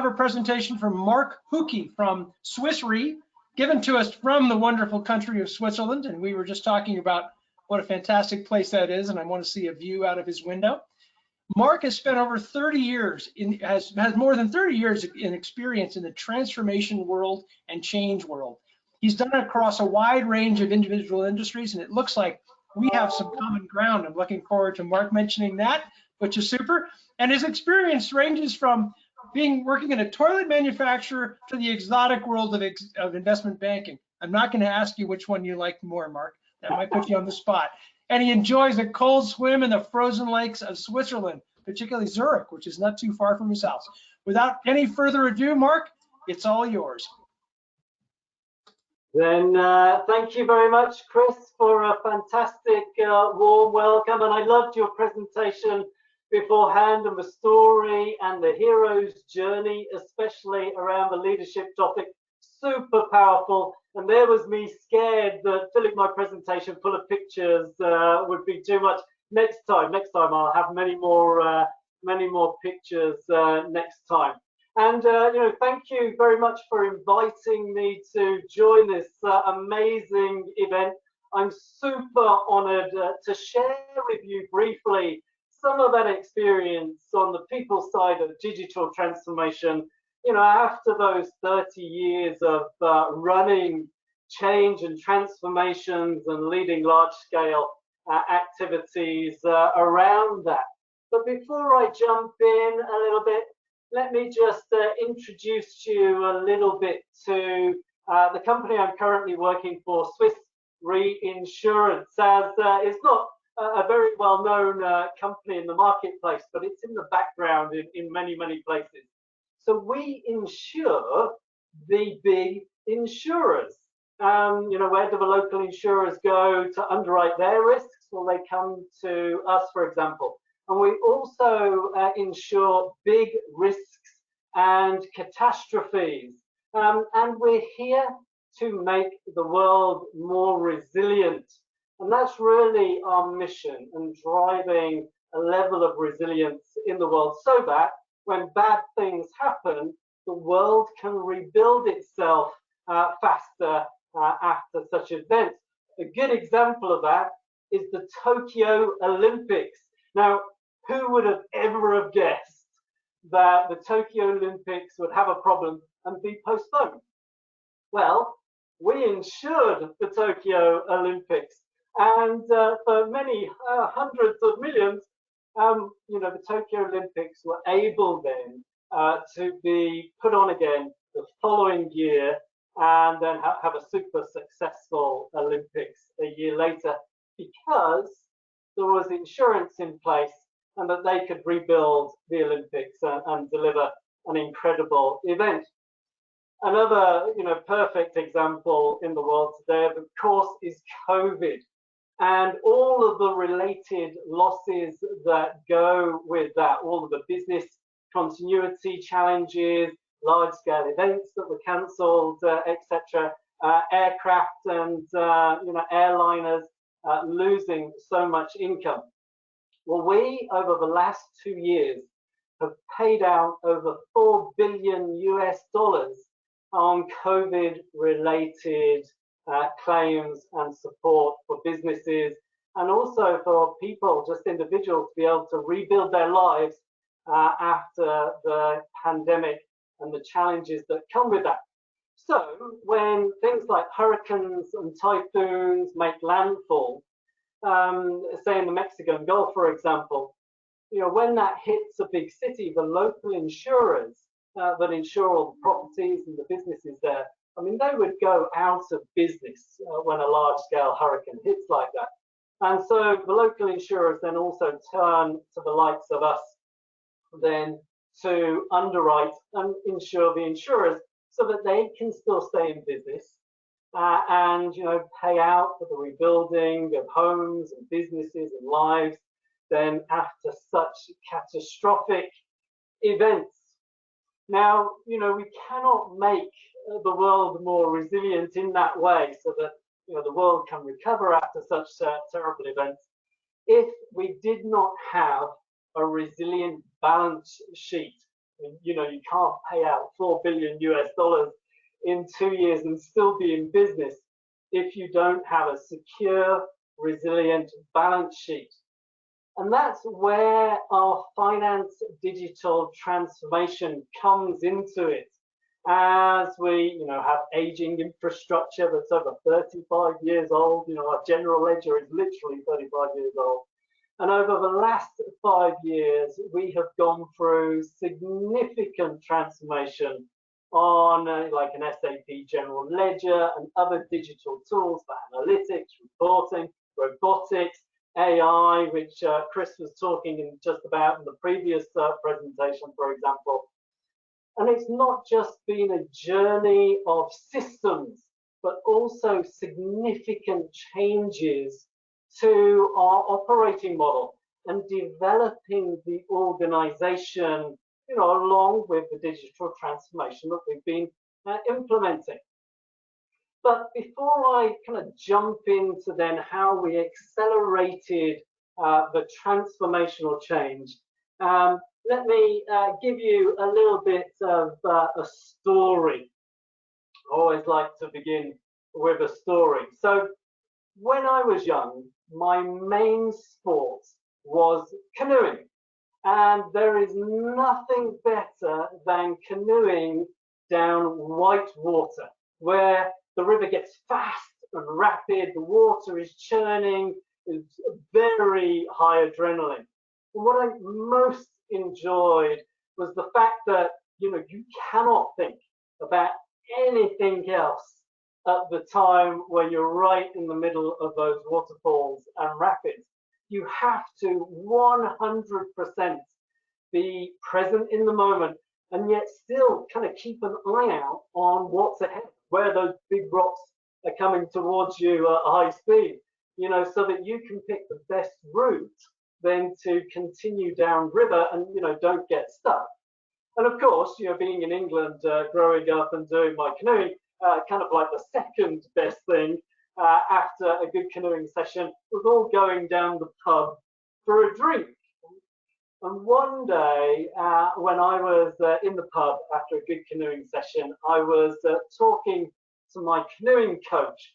have a presentation from Mark Hookey from Swiss Re, given to us from the wonderful country of Switzerland. And we were just talking about what a fantastic place that is, and I want to see a view out of his window. Mark has spent over 30 years, has more than 30 years in experience in the transformation world and change world. He's done it across a wide range of individual industries, and it looks like we have some common ground. I'm looking forward to Mark mentioning that, which is super. And his experience ranges from working in a toilet manufacturer to the exotic world of investment banking. I'm not going to ask you which one you like more, Mark. That might put you on the spot. And he enjoys a cold swim in the frozen lakes of Switzerland, particularly Zurich, which is not too far from his house. Without any further ado, Mark, it's all yours. Then thank you very much, Chris, for a fantastic warm welcome. And I loved your presentation beforehand and the story and the hero's journey, especially around the leadership topic. Super powerful. And there was me scared that filling my presentation full of pictures would be too much. Next time I'll have many more pictures next time. And thank you very much for inviting me to join this amazing event. I'm super honored to share with you briefly some of that experience on the people side of digital transformation. After those 30 years of running change and transformations and leading large-scale activities around that. But before I jump in a little bit, let me just introduce you a little bit to the company I'm currently working for, Swiss Re Insurance. As it's not a very well-known company in the marketplace, but it's in the background in many, many places. So we insure the big insurers. Where do the local insurers go to underwrite their risks? Well, they come to us, for example. And we also insure big risks and catastrophes. And we're here to make the world more resilient. And that's really our mission, and driving a level of resilience in the world so that when bad things happen, the world can rebuild itself faster after such events. A good example of that is the Tokyo Olympics. Now, who would have ever have guessed that the Tokyo Olympics would have a problem and be postponed? Well, we insured the Tokyo Olympics, and for many hundreds of millions, the Tokyo Olympics were able then to be put on again the following year, and then have a super successful Olympics a year later, because there was insurance in place and that they could rebuild the Olympics and deliver an incredible event. Another, perfect example in the world today, of course, is COVID, and all of the related losses that go with that, all of the business continuity challenges, large-scale events that were cancelled, etc., aircraft and airliners losing so much income. Well, we, over the last 2 years, have paid out over $4 billion on COVID-related claims and support for businesses, and also for people, just individuals, to be able to rebuild their lives after the pandemic and the challenges that come with that. So when things like hurricanes and typhoons make landfall, say in the Mexican Gulf, for example, when that hits a big city, the local insurers that insure all the properties and the businesses there, they would go out of business when a large-scale hurricane hits like that. And so the local insurers then also turn to the likes of us then to underwrite and insure the insurers so that they can still stay in business and pay out for the rebuilding of homes and businesses and lives then after such catastrophic events. Now, we cannot make the world more resilient in that way so that the world can recover after such terrible events if we did not have a resilient balance sheet You know, you can't pay out $4 billion in 2 years and still be in business if you don't have a secure, resilient balance sheet. And that's where our finance digital transformation comes into it. As we, you know, have aging infrastructure that's over 35 years old, you know, our general ledger is literally 35 years old. And over the last 5 years, we have gone through significant transformation on like an SAP general ledger and other digital tools for analytics, reporting, robotics, AI, which Chris was talking in just about in the previous presentation, for example. And it's not just been a journey of systems, but also significant changes to our operating model and developing the organization, you know, along with the digital transformation that we've been implementing. But before I kind of jump into then how we accelerated the transformational change, let me give you a little bit of a story. I always like to begin with a story. So when I was young, my main sport was canoeing. And there is nothing better than canoeing down white water, where the river gets fast and rapid, the water is churning, it's very high adrenaline. And what I most enjoyed was the fact that, you know, you cannot think about anything else at the time when you're right in the middle of those waterfalls and rapids. You have to 100% be present in the moment, and yet still kind of keep an eye out on what's ahead, where those big rocks are coming towards you at high speed, you know, so that you can pick the best route then to continue down river and, you know, don't get stuck. And of course, you know, being in England, growing up and doing my canoeing, kind of like the second best thing after a good canoeing session was all going down the pub for a drink. And one day, when I was in the pub after a good canoeing session, I was talking to my canoeing coach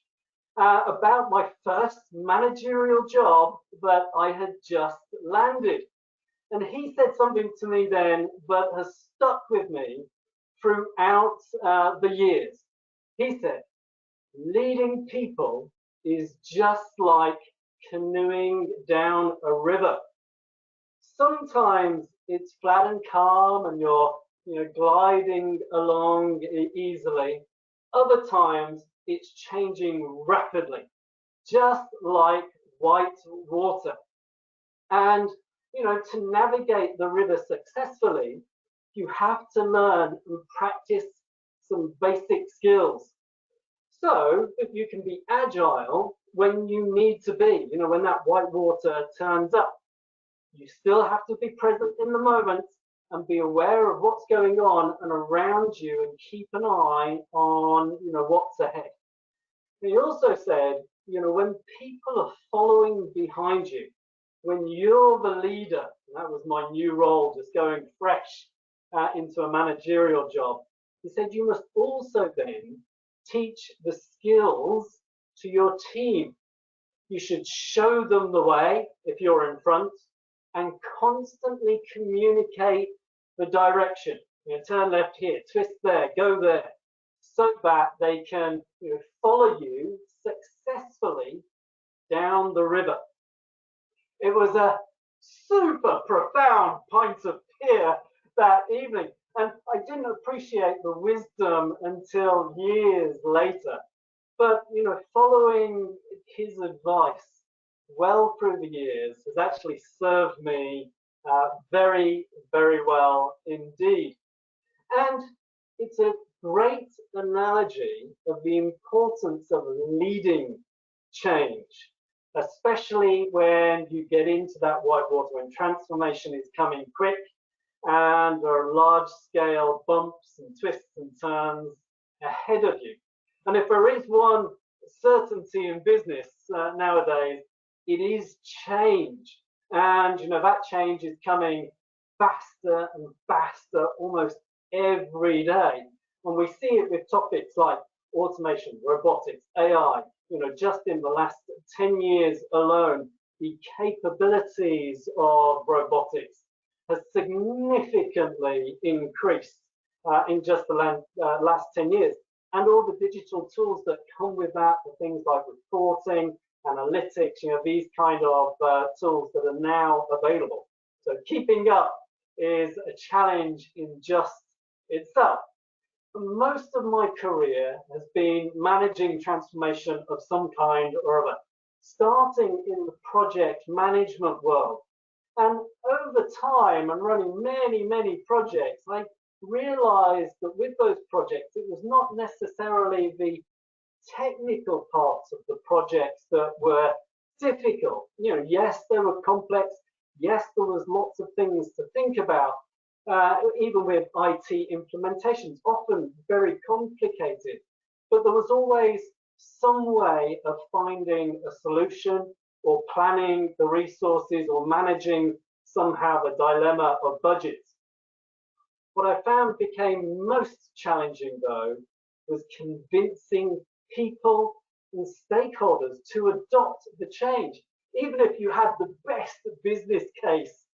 about my first managerial job that I had just landed. And he said something to me then that has stuck with me throughout the years. He said, leading people is just like canoeing down a river. Sometimes it's flat and calm and you're, you know, gliding along easily. Other times it's changing rapidly, just like white water. And, you know, to navigate the river successfully, you have to learn and practice some basic skills so that you can be agile when you need to be, you know, when that white water turns up. You still have to be present in the moment and be aware of what's going on and around you and keep an eye on, you know, what's ahead. He also said, you know, when people are following behind you, when you're the leader, and that was my new role, just going fresh into a managerial job, he said you must also then teach the skills to your team. You should show them the way if you're in front and constantly communicate the direction. You know, turn left here, twist there, go there, so that they can, you know, follow you successfully down the river. It was a super profound pint of beer that evening, and I didn't appreciate the wisdom until years later. But, you know, following his advice well through the years has actually served me very, very well indeed. And it's a great analogy of the importance of leading change, especially when you get into that white water, when transformation is coming quick and there are large-scale bumps and twists and turns ahead of you. And if there is one certainty in business nowadays, it is change. And, you know, that change is coming faster and faster almost every day. And we see it with topics like automation, robotics, AI. Just in the last 10 years alone, the capabilities of robotics has significantly increased in just the last 10 years. And all the digital tools that come with that, the things like reporting, analytics, these kind of tools that are now available. So keeping up is a challenge in just itself. Most of my career has been managing transformation of some kind or other, starting in the project management world. And over time and running many projects, I realized that with those projects, it was not necessarily the technical parts of the projects that were difficult. Yes, they were complex. Yes, there was lots of things to think about, even with IT implementations, often very complicated. But there was always some way of finding a solution or planning the resources or managing somehow the dilemma of budgets. What I found became most challenging, though, was convincing people and stakeholders to adopt the change. Even if you had the best business case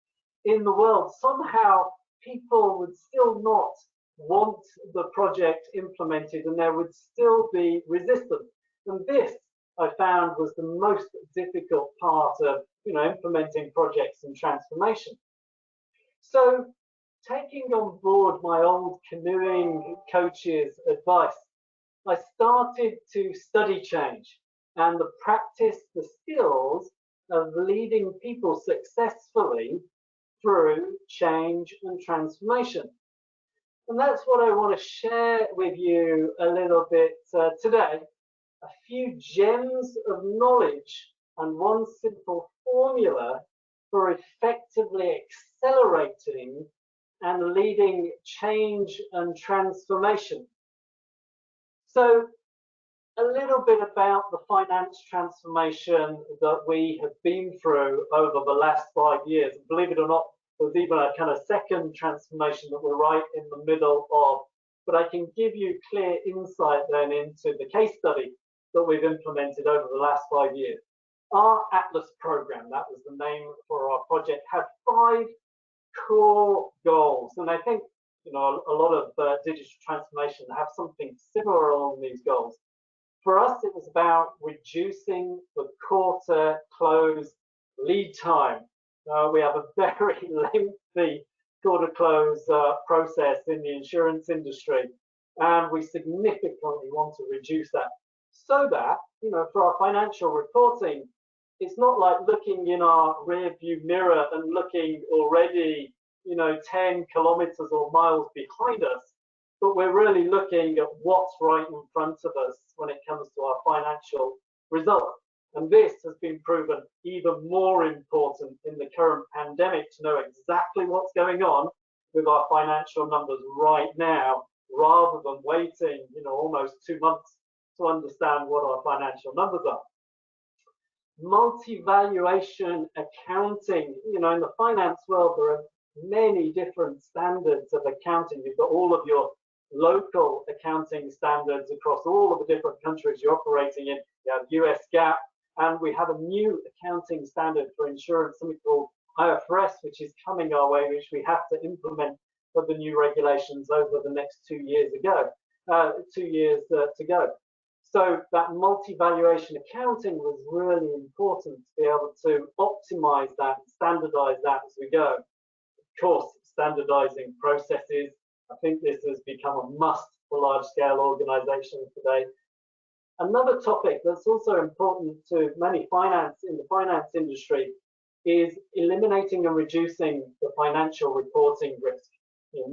in the world, somehow people would still not want the project implemented and there would still be resistance. And this, I found, was the most difficult part of implementing projects and transformation. So taking on board my old canoeing coach's advice, I started to study change and practice the skills of leading people successfully through change and transformation. And that's what I want to share with you a little bit today. A few gems of knowledge and one simple formula for effectively accelerating and leading change and transformation. So a little bit about the finance transformation that we have been through over the last 5 years. Believe it or not, there's even a kind of second transformation that we're right in the middle of. But I can give you clear insight then into the case study that we've implemented over the last 5 years. Our Atlas program, that was the name for our project, had 5 core goals. And I think a lot of digital transformation have something similar along these goals. For us, it was about reducing the quarter close lead time. We have a very lengthy quarter close process in the insurance industry, and we significantly want to reduce that so that, for our financial reporting, it's not like looking in our rear view mirror and looking already, 10 kilometers or miles behind us, but we're really looking at what's right in front of us when it comes to our financial results. And this has been proven even more important in the current pandemic, to know exactly what's going on with our financial numbers right now, rather than waiting, almost 2 months to understand what our financial numbers are. Multi-valuation accounting, in the finance world, there are many different standards of accounting. You've got all of your local accounting standards across all of the different countries you're operating in. You have US GAAP, and we have a new accounting standard for insurance, something called IFRS, which is coming our way, which we have to implement for the new regulations over the next 2 years to go. So that multi-valuation accounting was really important to be able to optimize that and standardize that as we go. Of course, standardizing processes, I think this has become a must for large-scale organizations today. Another topic that's also important to many in the finance industry is eliminating and reducing the financial reporting risk.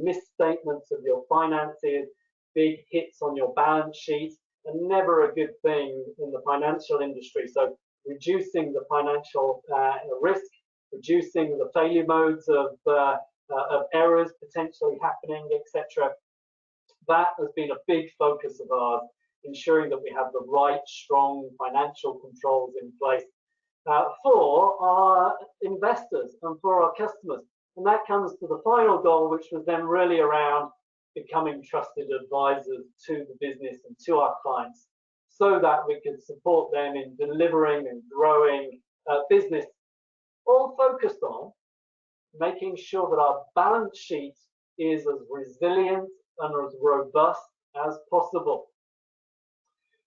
Misstatements of your finances, big hits on your balance sheet, are never a good thing in the financial industry. So reducing the financial risk, reducing the failure modes of errors potentially happening, etc. That has been a big focus of ours, ensuring that we have the right, strong financial controls in place for our investors and for our customers. And that comes to the final goal, which was then really around becoming trusted advisors to the business and to our clients, so that we could support them in delivering and growing business, all focused on making sure that our balance sheet is as resilient and as robust as possible.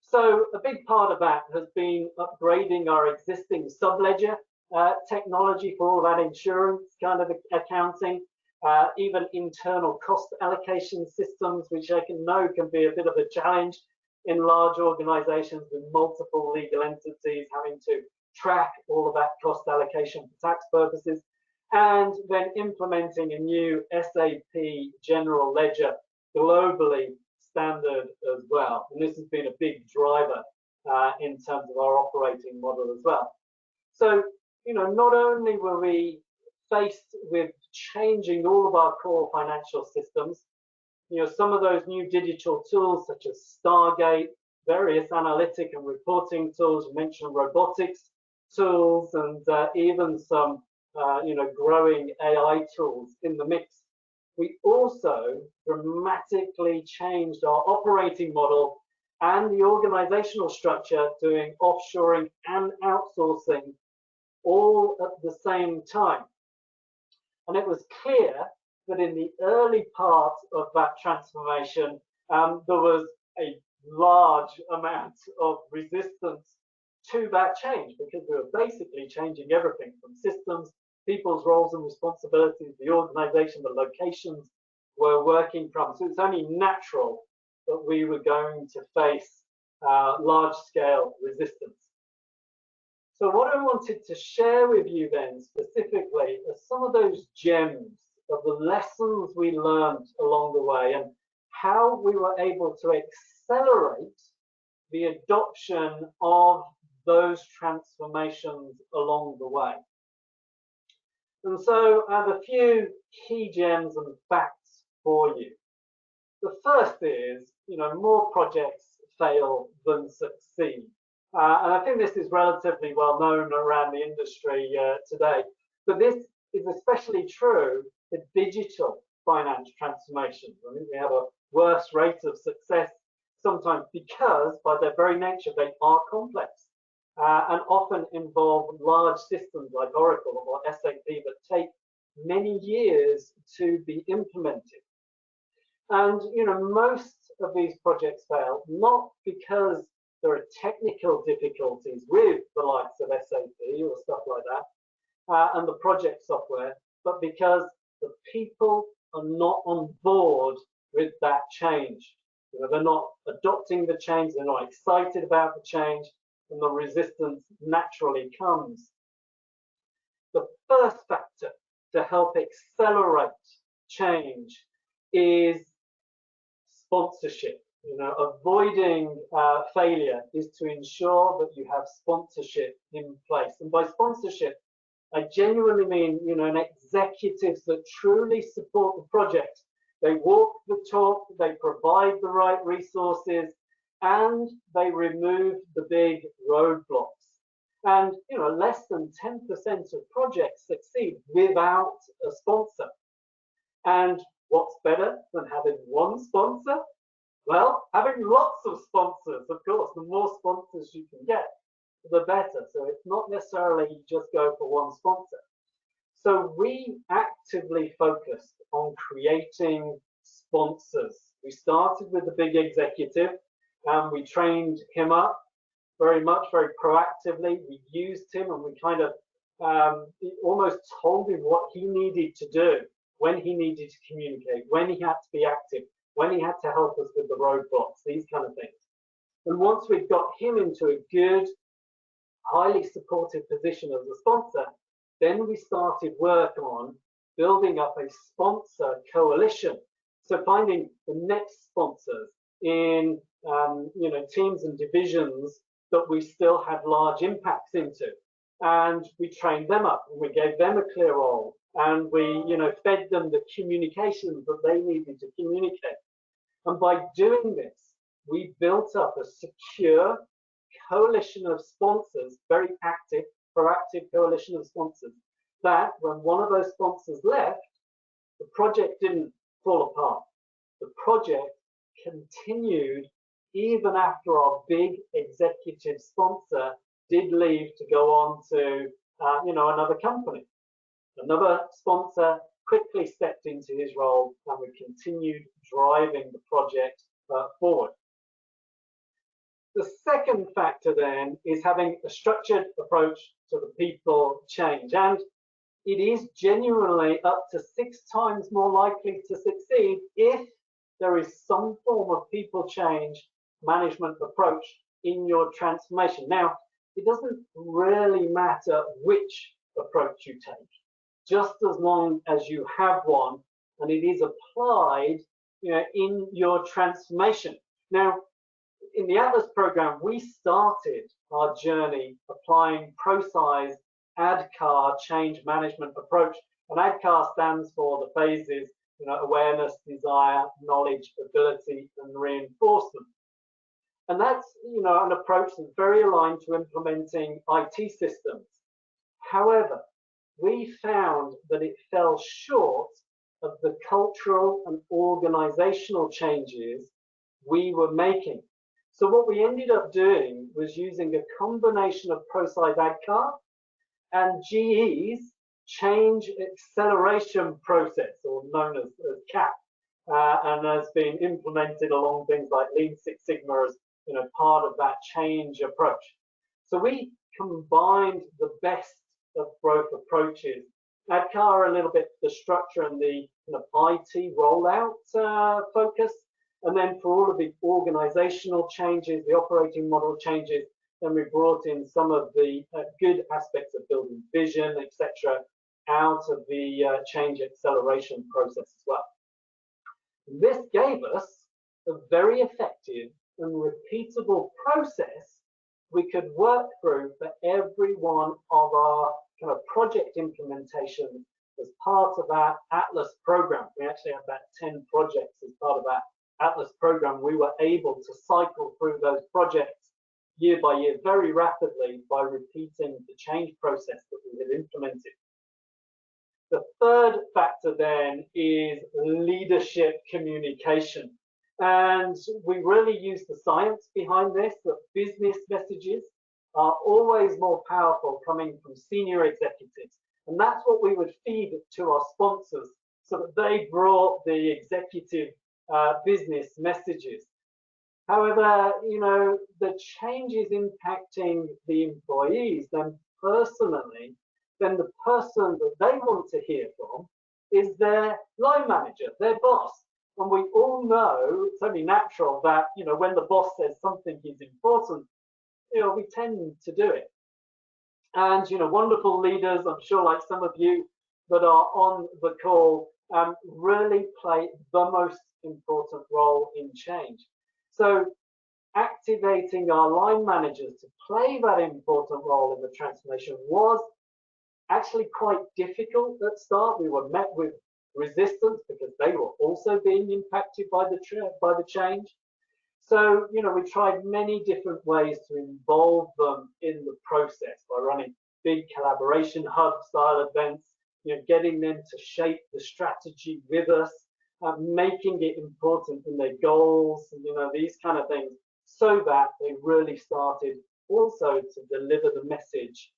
So a big part of that has been upgrading our existing subledger technology for all that insurance kind of accounting, even internal cost allocation systems, which I know can be a bit of a challenge in large organizations with multiple legal entities having to track all of that cost allocation for tax purposes, and then implementing a new SAP general ledger globally standard as well. And this has been a big driver in terms of our operating model as well. So, not only were we faced with changing all of our core financial systems, some of those new digital tools such as Stargate, various analytic and reporting tools, you mentioned robotics tools, and even some growing AI tools in the mix. We also dramatically changed our operating model and the organizational structure, doing offshoring and outsourcing all at the same time. And it was clear that in the early part of that transformation, there was a large amount of resistance to that change, because we were basically changing everything from systems, people's roles and responsibilities, the organization, the locations we're working from. So it's only natural that we were going to face large-scale resistance. So what I wanted to share with you then specifically are some of those gems of the lessons we learned along the way, and how we were able to accelerate the adoption of those transformations along the way. And so I have a few key gems and facts for you. The first is, more projects fail than succeed. And I think this is relatively well known around the industry today. But this is especially true for digital finance transformations. I think we have a worse rate of success sometimes because, by their very nature, they are complex and often involve large systems like Oracle or SAP that take many years to be implemented. And most of these projects fail not because there are technical difficulties with the likes of SAP or stuff like that, and the project software, but because the people are not on board with that change. They're not adopting the change, they're not excited about the change, and the resistance naturally comes. The first factor to help accelerate change is sponsorship. Avoiding failure is to ensure that you have sponsorship in place. And by sponsorship, I genuinely mean, executives that truly support the project. They walk the talk, they provide the right resources, and they remove the big roadblocks. And less than 10% of projects succeed without a sponsor. And what's better than having one sponsor? Well, having lots of sponsors, of course. The more sponsors you can get, the better. So it's not necessarily you just go for one sponsor. So we actively focused on creating sponsors. We started with the big executive, and we trained him up very proactively. We used him, and we kind of almost told him what he needed to do, when he needed to communicate, when he had to be active, when he had to help us with the roadblocks, these kind of things. And once we'd got him into a good, highly supportive position as a sponsor, then we started work on building up a sponsor coalition. So finding the next sponsors in teams and divisions that we still had large impacts into, and we trained them up, and we gave them a clear role, and we fed them the communications that they needed to communicate. And by doing this, we built up a secure coalition of sponsors, very active, proactive coalition of sponsors, that when one of those sponsors left, the project didn't fall apart. The project continued even after our big executive sponsor did leave to go on to another company. Another sponsor quickly stepped into his role, and we continued driving the project forward. The second factor then is having a structured approach to the people change, and it is genuinely up to 6 times more likely to succeed if there is some form of people change management approach in your transformation. Now, it doesn't really matter which approach you take, just as long as you have one and it is applied in your transformation. Now, in the Atlas program, we started our journey applying Proqis ADKAR change management approach, and ADKAR stands for the phases, awareness, desire, knowledge, ability, and reinforcement. And that's, an approach that's very aligned to implementing IT systems. However, we found that it fell short of the cultural and organizational changes we were making. So what we ended up doing was using a combination of Proqis ADKAR and GE's change acceleration process, or known as CAP, and has been implemented along things like Lean Six Sigma as part of that change approach. So we combined the best of both approaches. ADKAR a little bit the structure and the IT rollout focus, and then for all of the organizational changes, the operating model changes, then we brought in some of the good aspects of building vision, etc., out of the change acceleration process as well. This gave us a very effective and repeatable process we could work through for every one of our project implementations as part of our Atlas program. We actually have about 10 projects as part of that Atlas program. We were able to cycle through those projects year by year very rapidly by repeating the change process that we had implemented. The third factor then is leadership communication. And we really use the science behind this, that business messages are always more powerful coming from senior executives. And that's what we would feed to our sponsors so that they brought the executive business messages. However, the changes impacting the employees, then personally, then the person that they want to hear from is their line manager, their boss. And we all know it's only natural that, when the boss says something is important, we tend to do it. And, wonderful leaders, I'm sure like some of you that are on the call, really play the most important role in change. So activating our line managers to play that important role in the transformation was actually quite difficult at start. We were met with resistance because they were also being impacted by the change. So, we tried many different ways to involve them in the process by running big collaboration hub style events, getting them to shape the strategy with us, making it important in their goals, and, these kind of things, so that they really started also to deliver the message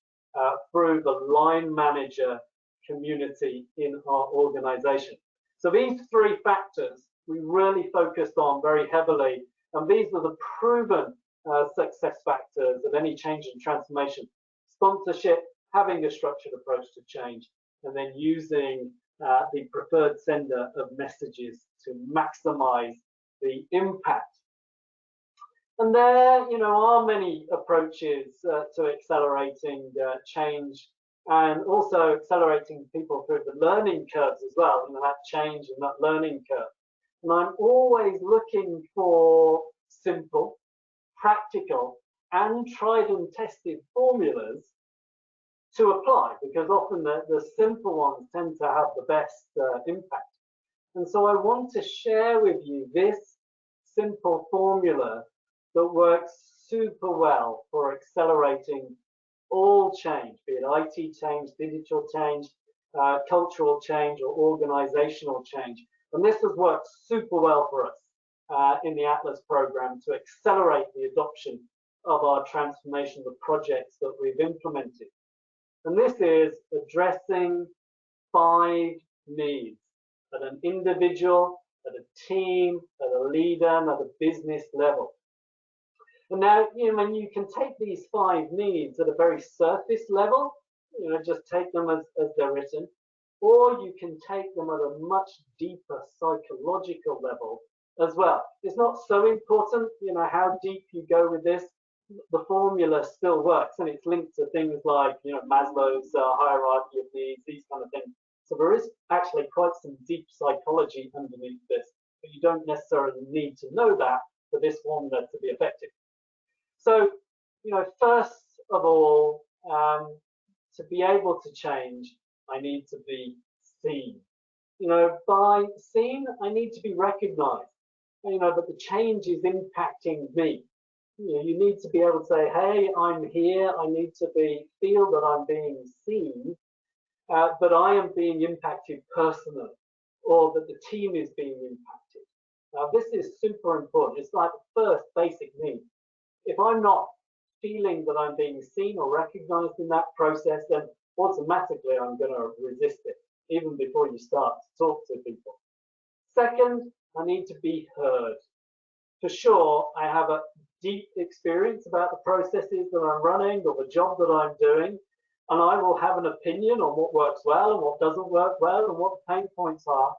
through the line manager community in our organization. So these 3 factors we really focused on very heavily, and these were the proven success factors of any change and transformation: sponsorship, having a structured approach to change, and then using the preferred sender of messages to maximize the impact. And there, are many approaches to accelerating change, and also accelerating people through the learning curves as well, that change and that learning curve. And I'm always looking for simple, practical, and tried and tested formulas to apply, because often the simple ones tend to have the best impact. And so I want to share with you this simple formula that works super well for accelerating all change, be it IT change, digital change, cultural change, or organizational change. And this has worked super well for us in the Atlas program to accelerate the adoption of our transformation, the projects that we've implemented. And this is addressing 5 needs at an individual, at a team, at a leader, and at a business level. And now, when you can take these 5 needs at a very surface level, just take them as they're written, or you can take them at a much deeper psychological level as well. It's not so important, how deep you go with this. The formula still works, and it's linked to things like, Maslow's hierarchy of needs, these kind of things. So there is actually quite some deep psychology underneath this, but you don't necessarily need to know that for this formula to be effective. So, first of all, to be able to change, I need to be seen. By seen, I need to be recognized, that the change is impacting me. You need to be able to say, hey, I'm here. I need to feel that I'm being seen, that I am being impacted personally, or that the team is being impacted. Now, this is super important. It's like the first basic need. If I'm not feeling that I'm being seen or recognized in that process, then automatically I'm going to resist it, even before you start to talk to people. Second, I need to be heard. For sure, I have a deep experience about the processes that I'm running or the job that I'm doing, and I will have an opinion on what works well and what doesn't work well and what the pain points are.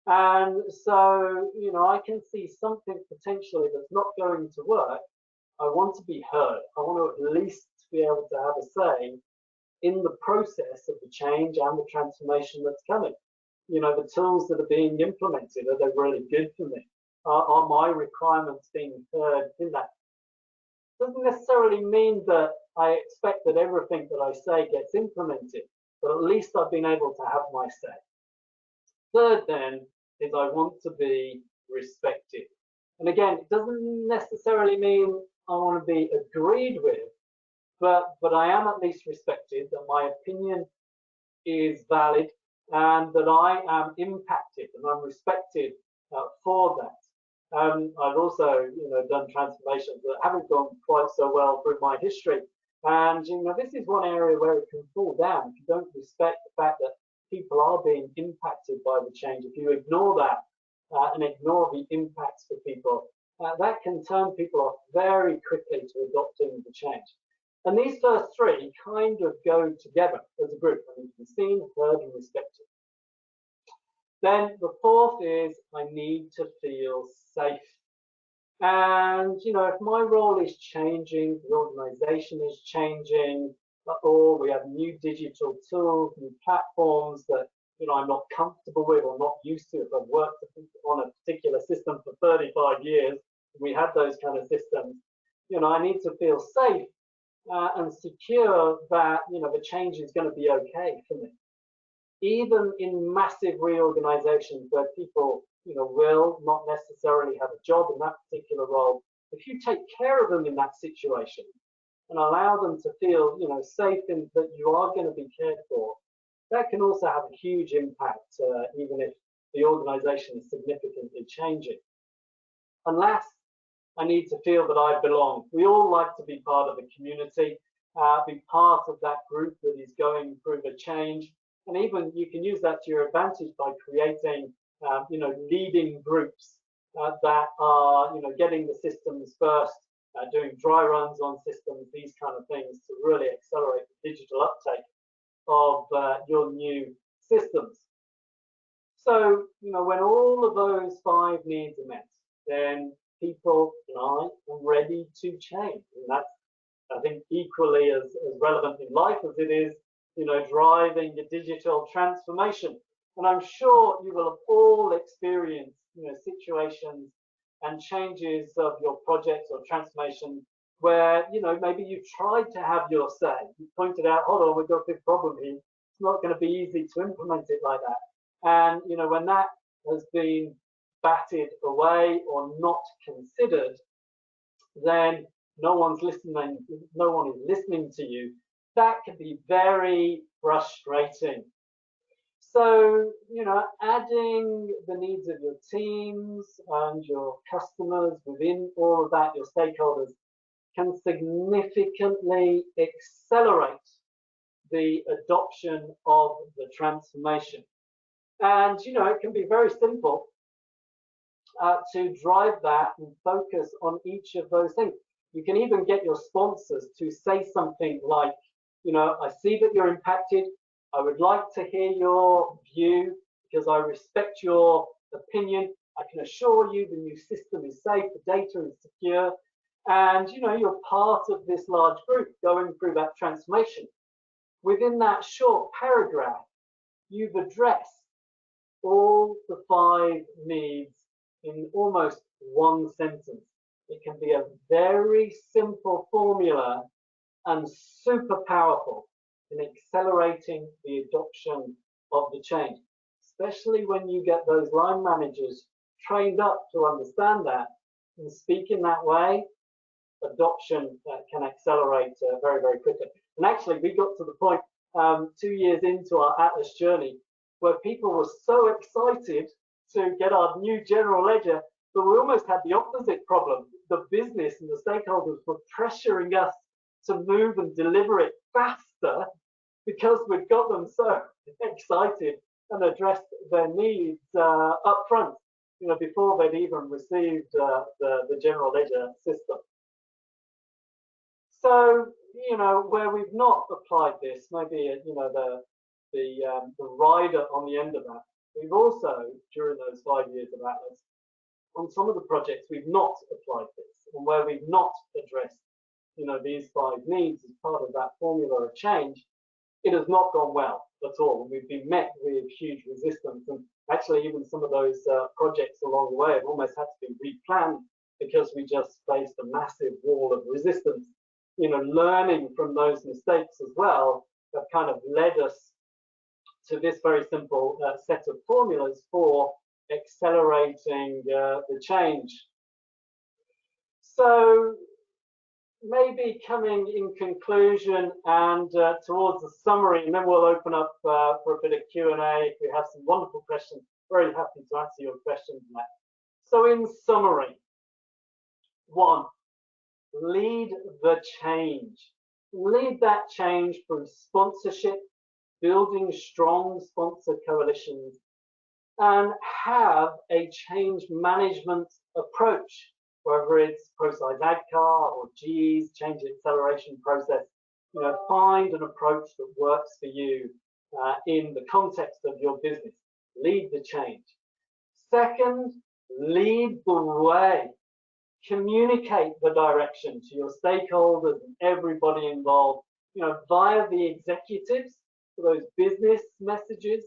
And so, I can see something potentially that's not going to work. I want to be heard. I want to at least be able to have a say in the process of the change and the transformation that's coming. The tools that are being implemented, are they really good for me? Are my requirements being heard in that? Doesn't necessarily mean that I expect that everything that I say gets implemented, but at least I've been able to have my say. Third then is I want to be respected. And again, it doesn't necessarily mean I want to be agreed with, but I am at least respected, that my opinion is valid, and that I am impacted and I'm respected for that. I've also, done transformations that haven't gone quite so well through my history. And, this is one area where it can fall down if you don't respect the fact that people are being impacted by the change. If you ignore that and ignore the impacts for people, that can turn people off very quickly to adopting the change. And these first 3 kind of go together as a group. I need to be seen, heard, and respected. Then the fourth is I need to feel safe. And, if my role is changing, the organization is changing, or we have new digital tools, new platforms that, I'm not comfortable with or not used to. If I've worked on a particular system for 35 years, we have those kind of systems, I need to feel safe and secure that, the change is going to be okay for me. Even in massive reorganizations where people, will not necessarily have a job in that particular role, if you take care of them in that situation and allow them to feel, safe in that you are going to be cared for, that can also have a huge impact, even if the organization is significantly changing. And last, I need to feel that I belong. We all like to be part of the community, be part of that group that is going through the change. And even you can use that to your advantage by creating, leading groups that are, getting the systems first, doing dry runs on systems, these kind of things to really accelerate the digital uptake of your new systems. So, when all of those 5 needs are met, then people and I are ready to change. And that's, I think, equally as relevant in life as it is, driving the digital transformation. And I'm sure you will have all experienced, situations and changes of your projects or transformation where, maybe you've tried to have your say. You pointed out, hold on, we've got a big problem here. It's not going to be easy to implement it like that. And, when that has been batted away or not considered, then no one is listening to you, that can be very frustrating. So, adding the needs of your teams and your customers within all of that, your stakeholders, can significantly accelerate the adoption of the transformation. And, it can be very simple to drive that and focus on each of those things. You can even get your sponsors to say something like, I see that you're impacted. I would like to hear your view because I respect your opinion. I can assure you the new system is safe, the data is secure, and you're part of this large group going through that transformation. Within that short paragraph, you've addressed all the 5 needs in almost one sentence. It can be a very simple formula and super powerful in accelerating the adoption of the change, especially when you get those line managers trained up to understand that and speak in that way. Adoption can accelerate very, very quickly. And actually, we got to the point 2 years into our Atlas journey where people were so excited to get our new general ledger that we almost had the opposite problem. The business and the stakeholders were pressuring us to move and deliver it faster because we'd got them so excited and addressed their needs up front, before they'd even received the general ledger system. So, where we've not applied this, maybe the rider on the end of that, we've also, during those 5 years of Atlas, on some of the projects, we've not applied this, and where we've not addressed, these 5 needs as part of that formula of change, it has not gone well at all. And we've been met with huge resistance, and actually even some of those projects along the way have almost had to be replanned because we just faced a massive wall of resistance. Learning from those mistakes as well have kind of led us to this very simple set of formulas for accelerating the change. So maybe coming in conclusion and towards the summary, and then we'll open up for a bit of Q&A if we have some wonderful questions. Very happy to answer your questions, Matt. So in summary, 1, lead the change. Lead that change through sponsorship, building strong sponsor coalitions, and have a change management approach, whether it's ProSize ADCAR or GE's change acceleration process. Find an approach that works for you in the context of your business. Lead the change. 2nd, lead the way. Communicate the direction to your stakeholders and everybody involved, via the executives for those business messages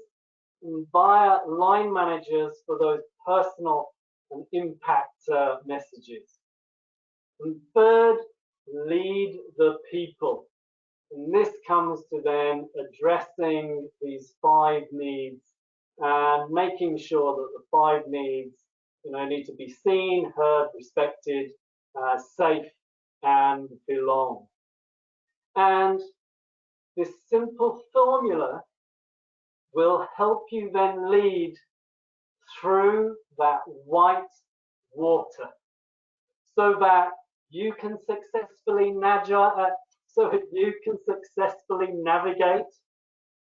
and via line managers for those personal and impact messages. And 3rd, lead the people. And this comes to then addressing these 5 needs and making sure that the 5 needs need to be seen, heard, respected, safe, and belong. And this simple formula will help you then lead through that white water so that you can successfully navigate,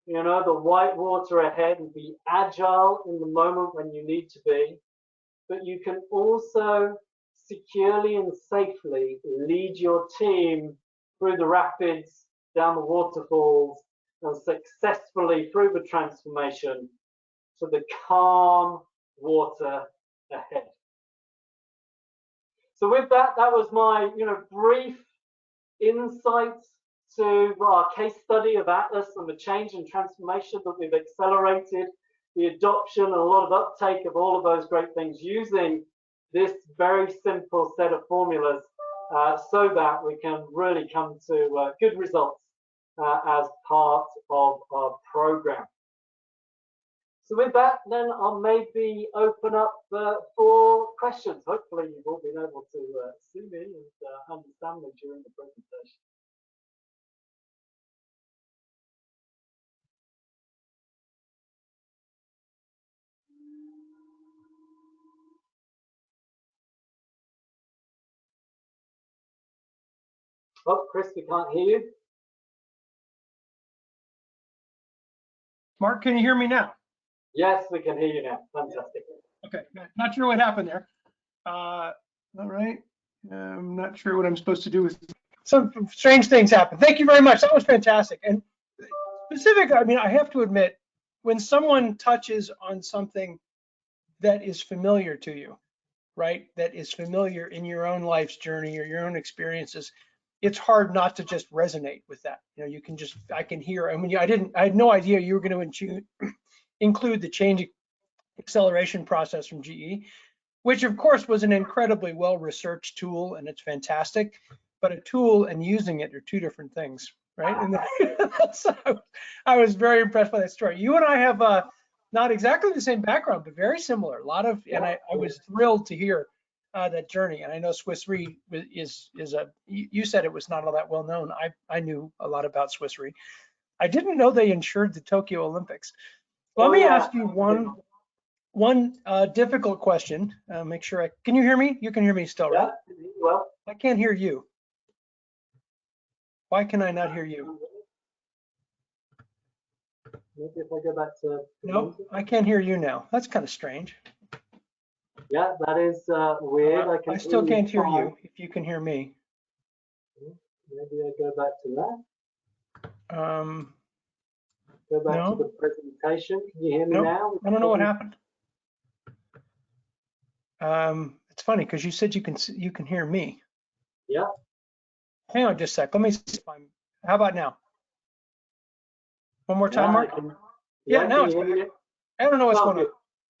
the white water ahead and be agile in the moment when you need to be. But you can also securely and safely lead your team through the rapids, down the waterfalls, and successfully through the transformation to the calm water ahead. So with that, that was my brief insights to our case study of Atlas and the change and transformation that we've accelerated, the adoption and a lot of uptake of all of those great things using this very simple set of formulas so that we can really come to good results as part of our program. So with that, then I'll maybe open up for questions. Hopefully you've all been able to see me and understand me during the presentation. Oh, Chris, we can't hear you. Mark, can you hear me now? Yes, we can hear you now. Fantastic. Okay, not sure what happened there. All right, I'm not sure what I'm supposed to do with some strange things happen. Thank you very much. That was fantastic. And specific, I mean, I have to admit, when someone touches on something that is familiar to you, right, that is familiar in your own life's journey or your own experiences, it's hard not to just resonate with that. You know, you can just, I can hear, I mean, I had no idea you were going to include the change acceleration process from GE, which of course was an incredibly well-researched tool, and it's fantastic, but a tool and using it are two different things, right? And so I was very impressed by that story. You and I have not exactly the same background, but very similar. A lot of, and I was thrilled to hear that journey. And I know Swiss Re is a, you said it was not all that well known. I knew a lot about Swiss Re. I didn't know they insured the Tokyo Olympics. Let me ask you one difficult question. Make sure can you hear me? You can hear me still, right? Yeah, well. I can't hear you. Why can I not hear you? Maybe if I go back to. Nope, I can't hear you now. That's kind of strange. Yeah, that is weird. I still can't hear you if you can hear me. Maybe I go back to that. Go back No. to the presentation. Can you hear me now? I don't know what happened. It's funny because you said you can hear me. Yeah. Hang on just a sec. Let me see if I'm. How about now? One more time, Mark. Yeah, now it's back. I don't know what's going on.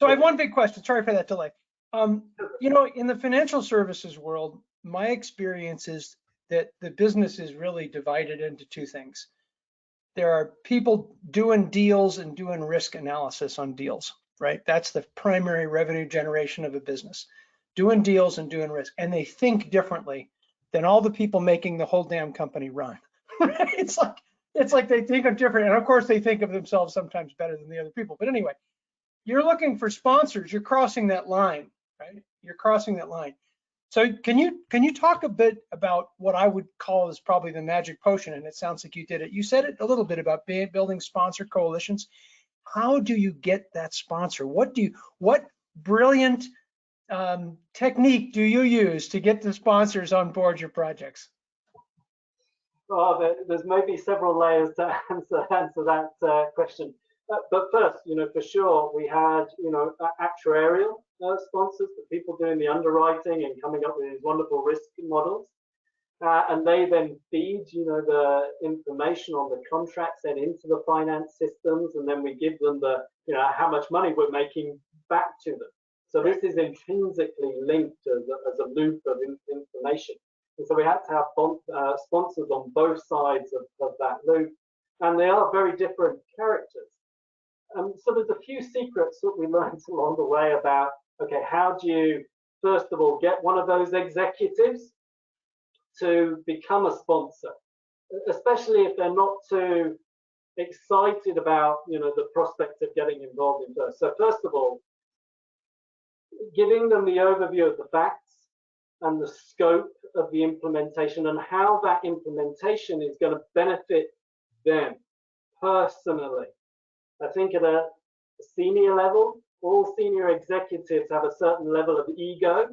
So I have one big question. Sorry for that delay. You know, in the financial services world, my experience is that the business is really divided into two things. There are people doing deals and doing risk analysis on deals, right? That's the primary revenue generation of a business, doing deals and doing risk. And they think differently than all the people making the whole damn company run. It's like they think of different, and of course they think of themselves sometimes better than the other people. But anyway, you're looking for sponsors, you're crossing that line, right? You're crossing that line. So can you talk a bit about what I would call is probably the magic potion? And it sounds like you did it. You said it a little bit about building sponsor coalitions. How do you get that sponsor? What brilliant technique do you use to get the sponsors on board your projects? Oh, there's maybe several layers to answer that question. But first, you know, for sure, we had, you know, actuarial sponsors, the people doing the underwriting and coming up with these wonderful risk models. And they then feed, you know, the information on the contracts then into the finance systems, and then we give them the, you know, how much money we're making back to them. So this is intrinsically linked as a loop of information. And so we had to have sponsors on both sides of that loop, and they are very different characters. So there's a few secrets that we learned along the way about, okay, how do you, first of all, get one of those executives to become a sponsor, especially if they're not too excited about, you know, the prospect of getting involved in first. So first of all, giving them the overview of the facts and the scope of the implementation and how that implementation is going to benefit them personally. I think at a senior level, all senior executives have a certain level of ego,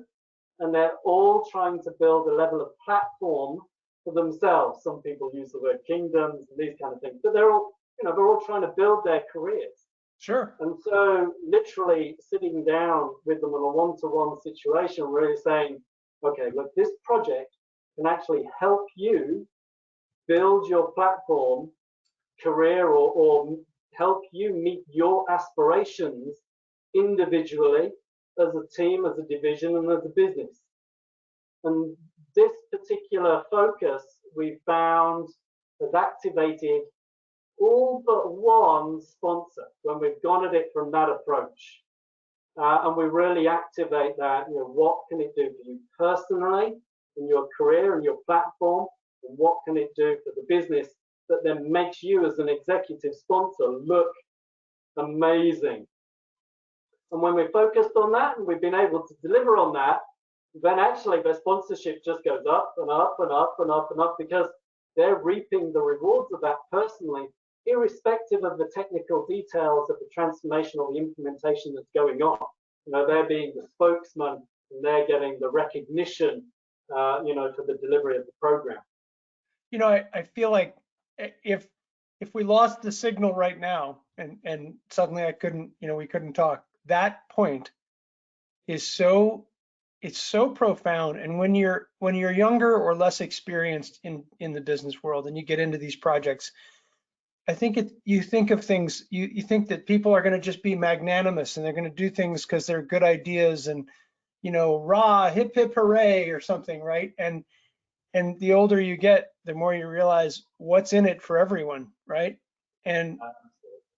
and they're all trying to build a level of platform for themselves. Some people use the word kingdoms and these kind of things, but they're all, you know, they're all trying to build their careers. Sure. And so literally sitting down with them in a one-to-one situation, really saying, okay, look, this project can actually help you build your platform career or help you meet your aspirations individually, as a team, as a division, and as a business. And this particular focus we found has activated all but one sponsor when we've gone at it from that approach. And we really activate that, you know, what can it do for you personally in your career and your platform, and what can it do for the business that then makes you as an executive sponsor look amazing. And when we're focused on that and we've been able to deliver on that, then actually their sponsorship just goes up and up and up and up and up, because they're reaping the rewards of that personally, irrespective of the technical details of the transformation or the implementation that's going on. You know, they're being the spokesman and they're getting the recognition, you know, for the delivery of the program. You know, I feel like if we lost the signal right now and suddenly I couldn't, you know, we couldn't talk, that point is so, it's so profound. And when you're younger or less experienced in the business world and you get into these projects, I think you think of things, you think that people are going to just be magnanimous and they're going to do things because they're good ideas and, you know, rah, hip hip hooray or something, right? And the older you get, the more you realize what's in it for everyone, right? And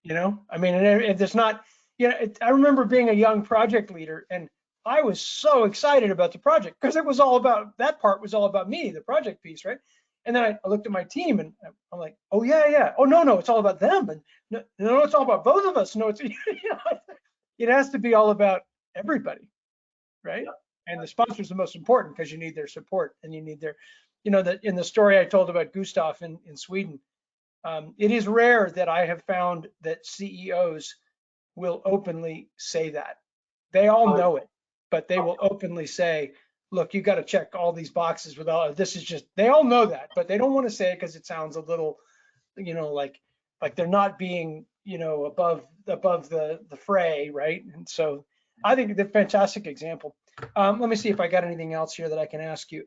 you know, I mean, and there's not, you know, I remember being a young project leader and I was so excited about the project because it was all about, that part was all about me, the project piece, right? And then I looked at my team and I'm like, oh yeah. Oh no, it's all about them. And no, it's all about both of us. No, it's, you know, it has to be all about everybody, right? Yeah. And the sponsor is the most important because you need their support and you need their, you know, that in the story I told about Gustav in Sweden, it is rare that I have found that CEOs will openly say that. They all know it, but they will openly say, look, you got to check all these boxes with all, this is just, they all know that, but they don't want to say it because it sounds a little, you know, like they're not being, you know, above the fray, right? And so I think they're a fantastic example. Let me see if I got anything else here that I can ask you.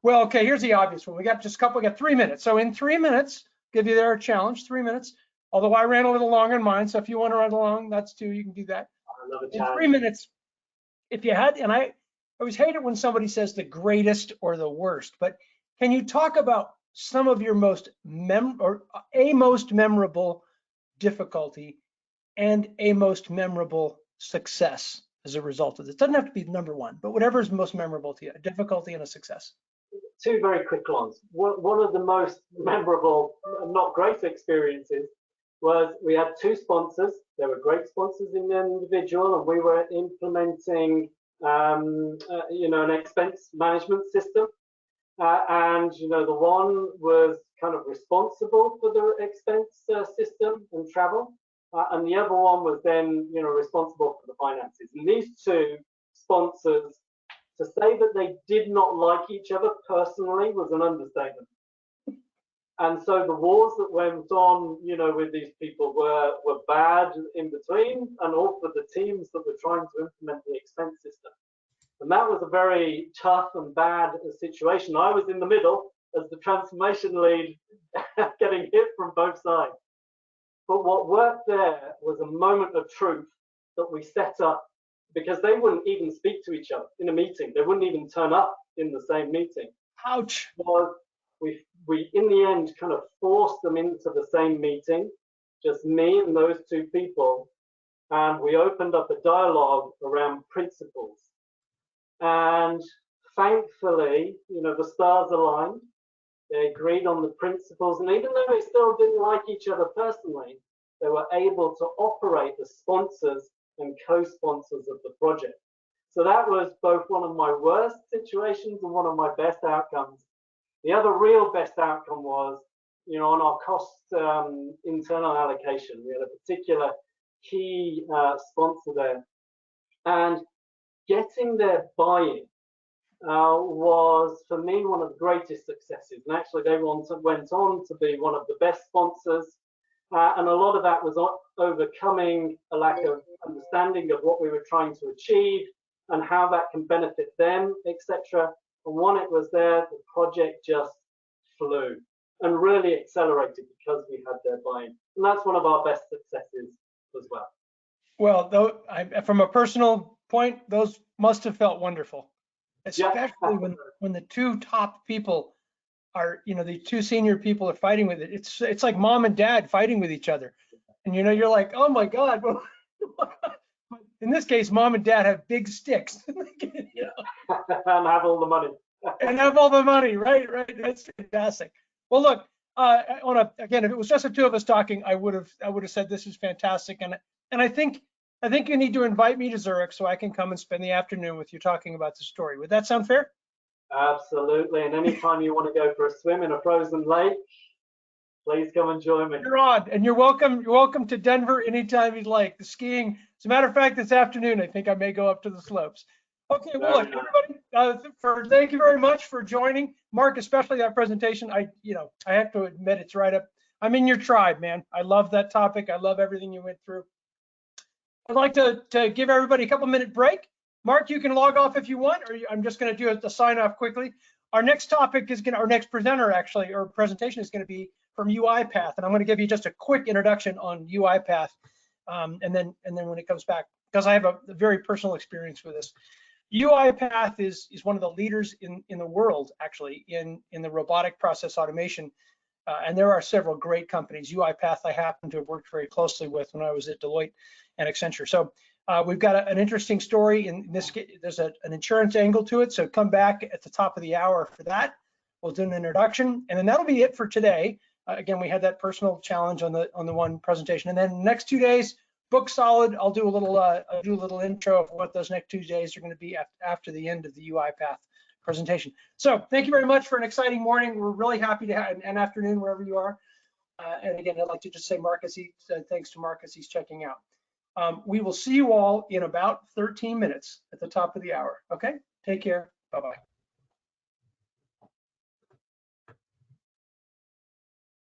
Well, okay, here's the obvious one. We got 3 minutes. So in 3 minutes, give you there a challenge, 3 minutes. Although I ran a little long on mine, so if you want to run along, that's too, you can do that. In 3 minutes, if you had, and I always hate it when somebody says the greatest or the worst, but can you talk about some of your most most memorable difficulty and a most memorable success as a result of this? It doesn't have to be number one, but whatever is most memorable to you, a difficulty and a success. Two very quick ones. One of the most memorable, not great experiences was we had two sponsors. They were great sponsors in an individual, and we were implementing, you know, an expense management system. And, you know, the one was kind of responsible for the expense system and travel. And the other one was then, you know, responsible for the finances. And these two sponsors, to say that they did not like each other personally was an understatement. And so the wars that went on, you know, with these people were bad in between, and all for the teams that were trying to implement the expense system. And that was a very tough and bad situation. I was in the middle as the transformation lead, getting hit from both sides. But what worked there was a moment of truth that we set up, because they wouldn't even speak to each other in a meeting. They wouldn't even turn up in the same meeting. Ouch. Was we in the end kind of forced them into the same meeting, just me and those two people, and we opened up a dialogue around principles. And thankfully, you know, the stars aligned. They agreed on the principles, and even though they still didn't like each other personally, they were able to operate as sponsors and co-sponsors of the project. So that was both one of my worst situations and one of my best outcomes. The other real best outcome was, you know, on our cost internal allocation, we had a particular key sponsor there, and getting their buy-in was for me one of the greatest successes. And actually they went on to be one of the best sponsors, and a lot of that was overcoming a lack of understanding of what we were trying to achieve and how that can benefit them, etc. And when it was there, the project just flew and really accelerated because we had their buy-in. And that's one of our best successes as well. Well, though, from a personal point, those must have felt wonderful, especially when the two top people are, you know, the two senior people are fighting with it. It's like mom and dad fighting with each other, and you know, you're like, oh my God. In this case, mom and dad have big sticks. Yeah. And have all the money. And have all the money, right? That's fantastic. Well, look, again, if it was just the two of us talking, I would have said this is fantastic, and I think I think you need to invite me to Zurich so I can come and spend the afternoon with you talking about the story. Would that sound fair? Absolutely. And anytime you want to go for a swim in a frozen lake, please come and join me. You're on, and you're welcome. You're welcome to Denver anytime you'd like. The skiing, as a matter of fact, this afternoon, I think I may go up to the slopes. Okay, well, look, everybody, thank you very much for joining. Mark, especially that presentation. I have to admit, it's right up. I'm in your tribe, man. I love that topic. I love everything you went through. I'd like to give everybody a couple-minute break. Mark, you can log off if you want, or I'm just going to do the sign off quickly. Our next topic is our next presenter actually, or presentation is going to be from UiPath, and I'm going to give you just a quick introduction on UiPath, and then when it comes back, because I have a very personal experience with this. UiPath is one of the leaders in the world actually in the robotic process automation, and there are several great companies. UiPath I happen to have worked very closely with when I was at Deloitte and Accenture. So we've got an interesting story. In this case, there's an insurance angle to it. So come back at the top of the hour for that. We'll do an introduction, and then that'll be it for today. Again, we had that personal challenge on the one presentation, and then next 2 days, book solid. I'll do a little intro of what those next 2 days are going to be after the end of the UiPath presentation. So thank you very much for an exciting morning. We're really happy to have an afternoon wherever you are. And again, I'd like to just say thanks to Mark as he's checking out. We will see you all in about 13 minutes at the top of the hour. Okay, take care. Bye-bye.